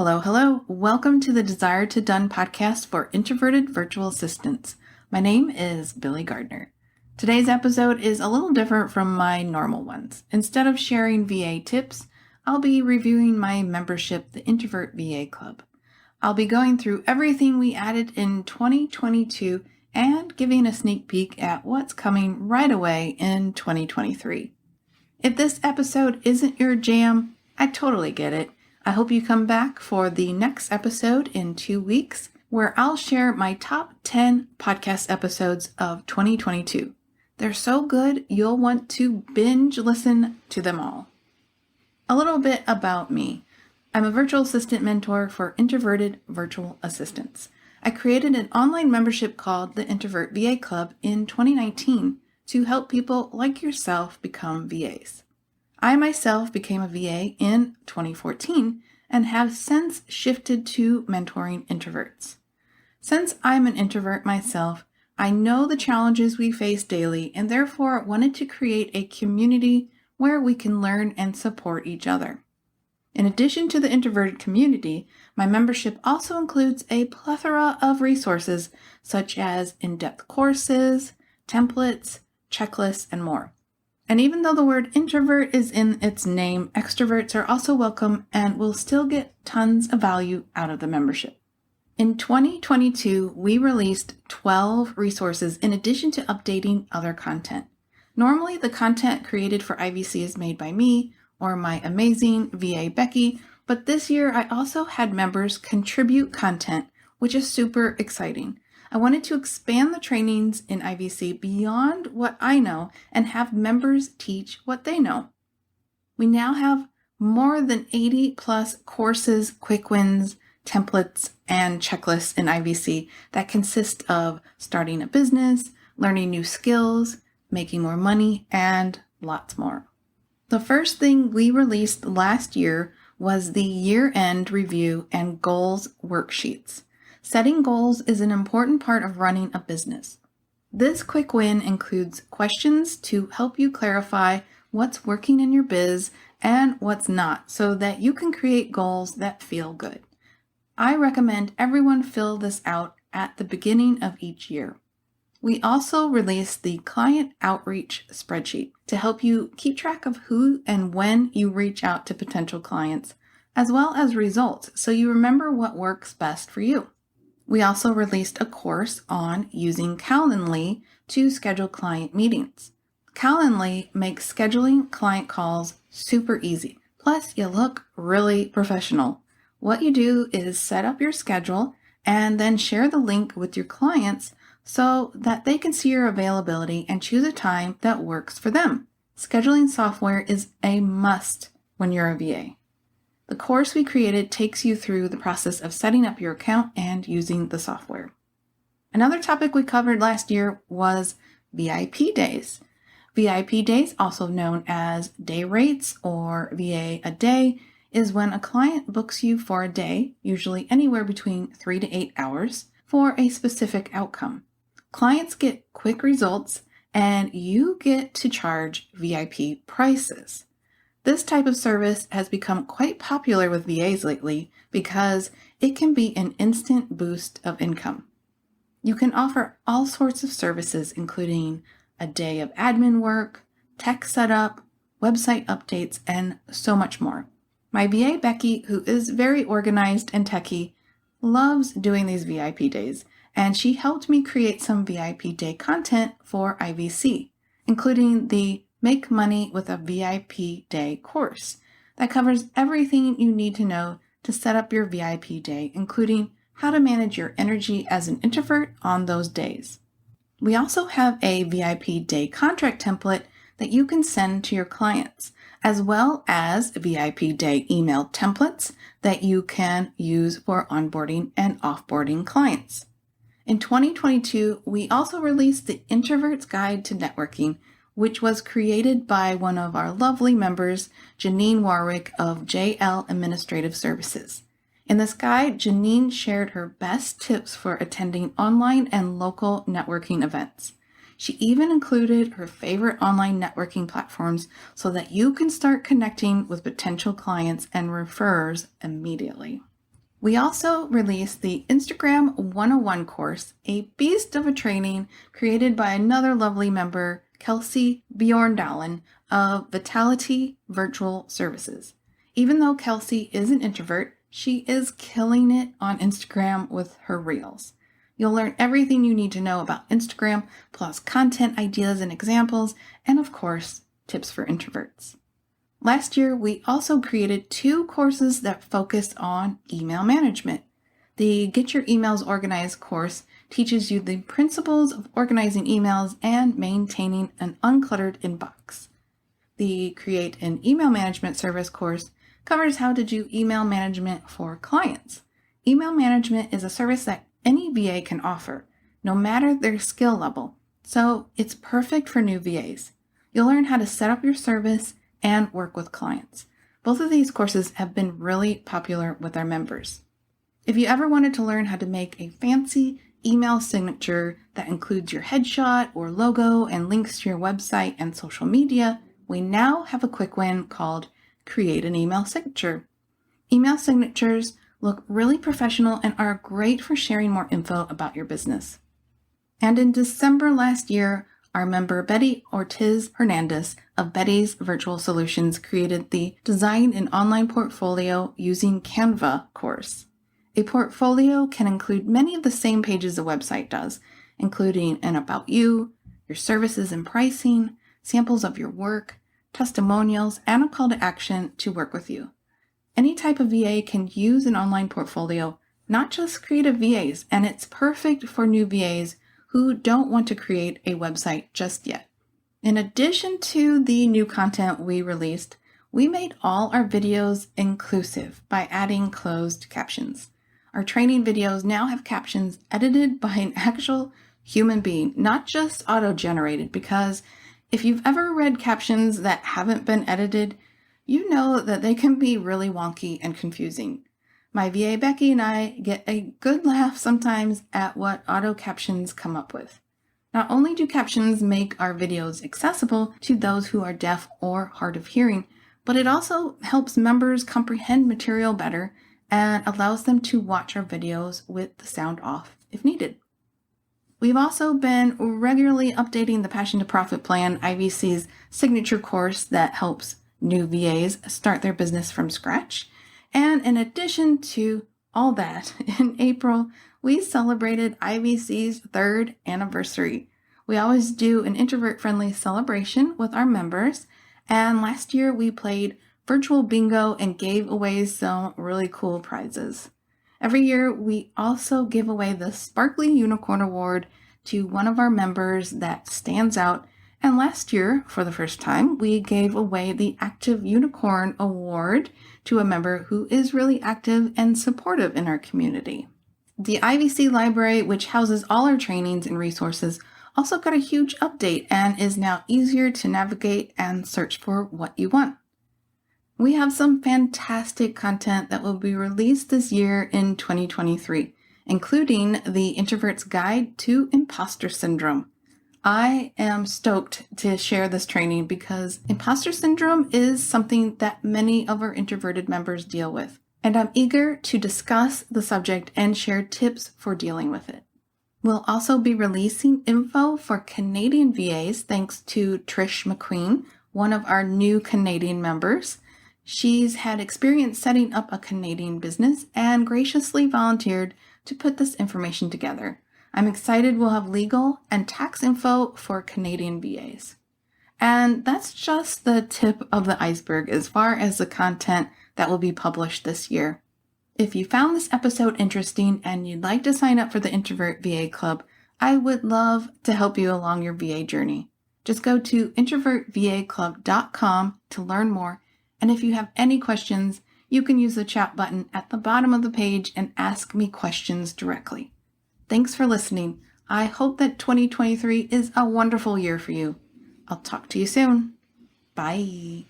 Hello. Welcome to the Desire to Done podcast for introverted virtual assistants. My name is Billy Gardner. Today's episode is a little different from my normal ones. Instead of sharing VA tips, I'll be reviewing my membership, the Introvert VA Club. I'll be going through everything we added in 2022 and giving a sneak peek at what's coming right away in 2023. If this episode isn't your jam, I totally get it. I hope you come back for the next episode in 2 weeks, where I'll share my top 10 podcast episodes of 2022. They're so good, you'll want to binge listen to them all. A little bit about me. I'm a virtual assistant mentor for introverted virtual assistants. I created an online membership called the Introvert VA Club in 2019 to help people like yourself become VAs. I myself became a VA in 2014 and have since shifted to mentoring introverts. Since I'm an introvert myself, I know the challenges we face daily and therefore wanted to create a community where we can learn and support each other. In addition to the introverted community, my membership also includes a plethora of resources such as in-depth courses, templates, checklists, and more. And even though the word introvert is in its name, extroverts are also welcome and will still get tons of value out of the membership. In 2022, we released 12 resources in addition to updating other content. Normally, the content created for IVC is made by me or my amazing VA Becky, but this year I also had members contribute content, which is super exciting. I wanted to expand the trainings in IVC beyond what I know and have members teach what they know. We now have more than 80 plus courses, quick wins, templates, and checklists in IVC that consist of starting a business, learning new skills, making more money, and lots more. The first thing we released last year was the year-end review and goals worksheets. Setting goals is an important part of running a business. This quick win includes questions to help you clarify what's working in your biz and what's not so that you can create goals that feel good. I recommend everyone fill this out at the beginning of each year. We also released the client outreach spreadsheet to help you keep track of who and when you reach out to potential clients, as well as results so you remember what works best for you. We also released a course on using Calendly to schedule client meetings. Calendly makes scheduling client calls super easy. Plus, you look really professional. What you do is set up your schedule and then share the link with your clients so that they can see your availability and choose a time that works for them. Scheduling software is a must when you're a VA. The course we created takes you through the process of setting up your account and using the software. Another topic we covered last year was VIP days. VIP days, also known as day rates or VA a day, is when a client books you for a day, usually anywhere between 3 to 8 hours, for a specific outcome. Clients get quick results and you get to charge VIP prices. This type of service has become quite popular with VAs lately because it can be an instant boost of income. You can offer all sorts of services, including a day of admin work, tech setup, website updates, and so much more. My VA Becky, who is very organized and techie, loves doing these VIP days, and she helped me create some VIP day content for IVC, including the Make Money with a VIP Day course that covers everything you need to know to set up your VIP day, including how to manage your energy as an introvert on those days. We also have a VIP Day contract template that you can send to your clients, as well as VIP Day email templates that you can use for onboarding and offboarding clients. In 2022, we also released the Introvert's Guide to Networking, which was created by one of our lovely members, Janine Warwick of JL Administrative Services. In this guide, Janine shared her best tips for attending online and local networking events. She even included her favorite online networking platforms so that you can start connecting with potential clients and referrers immediately. We also released the Instagram 101 course, a beast of a training created by another lovely member, Kelsey Bjorndalen of Vitality Virtual Services. Even though Kelsey is an introvert, she is killing it on Instagram with her reels. You'll learn everything you need to know about Instagram, plus content ideas and examples, and of course, tips for introverts. Last year, we also created 2 courses that focused on email management. The Get Your Emails Organized course teaches you the principles of organizing emails and maintaining an uncluttered inbox. The Create an Email Management Service course covers how to do email management for clients. Email management is a service that any VA can offer, no matter their skill level, so it's perfect for new VAs. You'll learn how to set up your service and work with clients. Both of these courses have been really popular with our members. If you ever wanted to learn how to make a fancy email signature that includes your headshot or logo and links to your website and social media, we now have a quick win called Create an Email Signature. Email signatures look really professional and are great for sharing more info about your business. And in December last year, our member Betty Ortiz Hernandez of Betty's Virtual Solutions created the Design an Online Portfolio Using Canva course. A portfolio can include many of the same pages a website does, including an about you, your services and pricing, samples of your work, testimonials, and a call to action to work with you. Any type of VA can use an online portfolio, not just creative VAs, and it's perfect for new VAs who don't want to create a website just yet. In addition to the new content we released, we made all our videos inclusive by adding closed captions. Our training videos now have captions edited by an actual human being, not just auto-generated, because if you've ever read captions that haven't been edited, you know that they can be really wonky and confusing. My VA Becky and I get a good laugh sometimes at what auto captions come up with. Not only do captions make our videos accessible to those who are deaf or hard of hearing, but it also helps members comprehend material better and allows them to watch our videos with the sound off if needed. We've also been regularly updating the Passion to Profit Plan, IVC's signature course that helps new VAs start their business from scratch. And in addition to all that, in April, we celebrated IVC's 3rd anniversary. We always do an introvert-friendly celebration with our members, and last year we played virtual bingo and gave away some really cool prizes. Every year, we also give away the Sparkly Unicorn Award to one of our members that stands out. And last year, for the first time, we gave away the Active Unicorn Award to a member who is really active and supportive in our community. The IVC library, which houses all our trainings and resources, also got a huge update and is now easier to navigate and search for what you want. We have some fantastic content that will be released this year in 2023, including the Introvert's Guide to Imposter Syndrome. I am stoked to share this training because imposter syndrome is something that many of our introverted members deal with, and I'm eager to discuss the subject and share tips for dealing with it. We'll also be releasing info for Canadian VAs thanks to Trish McQueen, one of our new Canadian members. She's had experience setting up a Canadian business and graciously volunteered to put this information together. I'm excited we'll have legal and tax info for Canadian VAs. And that's just the tip of the iceberg as far as the content that will be published this year. If you found this episode interesting and you'd like to sign up for the Introvert VA Club, I would love to help you along your VA journey. Just go to introvertvaclub.com to learn more. And if you have any questions, you can use the chat button at the bottom of the page and ask me questions directly. Thanks for listening. I hope that 2023 is a wonderful year for you. I'll talk to you soon. Bye.